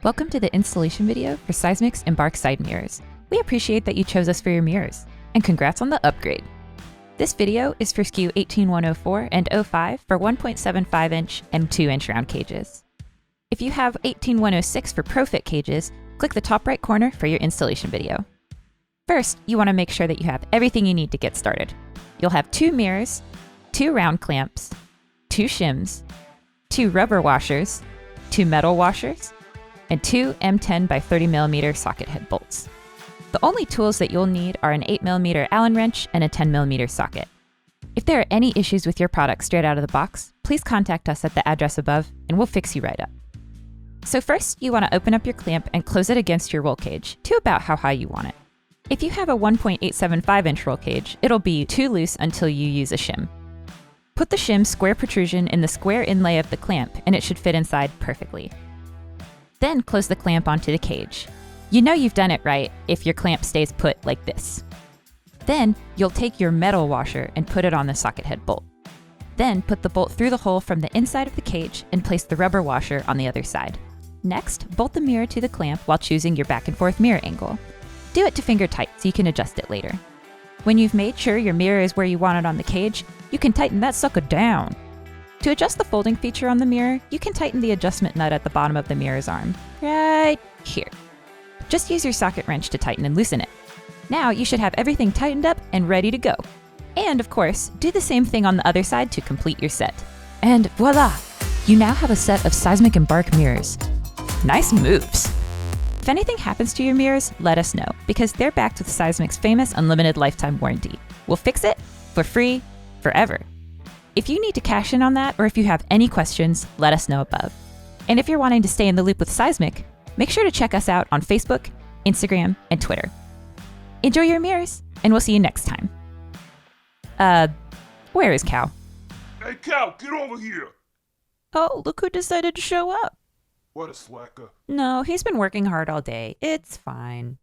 Welcome to the installation video for Seizmik's Embark Side Mirrors. We appreciate that you chose us for your mirrors, and congrats on the upgrade. This video is for SKU 18104 and 05 for 1.75-inch and 2-inch round cages. If you have 18106 for ProFit cages, click the top right corner for your installation video. First, you want to make sure that you have everything you need to get started. You'll have 2 mirrors, 2 round clamps, 2 shims, 2 rubber washers, 2 metal washers, and 2 M10 by 30mm socket head bolts. The only tools that you'll need are an 8mm Allen wrench and a 10mm socket. If there are any issues with your product straight out of the box, please contact us at the address above and we'll fix you right up. So first, you want to open up your clamp and close it against your roll cage to about how high you want it. If you have a 1.875-inch roll cage, it'll be too loose until you use a shim. Put the shim square protrusion in the square inlay of the clamp and it should fit inside perfectly. Then close the clamp onto the cage. You know you've done it right if your clamp stays put like this. Then you'll take your metal washer and put it on the socket head bolt. Then put the bolt through the hole from the inside of the cage and place the rubber washer on the other side. Next, bolt the mirror to the clamp while choosing your back and forth mirror angle. Do it to finger tight so you can adjust it later. When you've made sure your mirror is where you want it on the cage, you can tighten that sucker down. To adjust the folding feature on the mirror, you can tighten the adjustment nut at the bottom of the mirror's arm, right here. Just use your socket wrench to tighten and loosen it. Now you should have everything tightened up and ready to go. And of course, do the same thing on the other side to complete your set. And voila! You now have a set of Seizmik Embark mirrors. Nice moves! If anything happens to your mirrors, let us know, because they're backed with Seizmik's famous unlimited lifetime warranty. We'll fix it for free, forever. If you need to cash in on that, or if you have any questions, let us know above. And if you're wanting to stay in the loop with Seizmik, make sure to check us out on Facebook, Instagram, and Twitter. Enjoy your mirrors, and we'll see you next time. Where is Cal? Hey, Cal, get over here! Oh, look who decided to show up. What a slacker. No, he's been working hard all day. It's fine.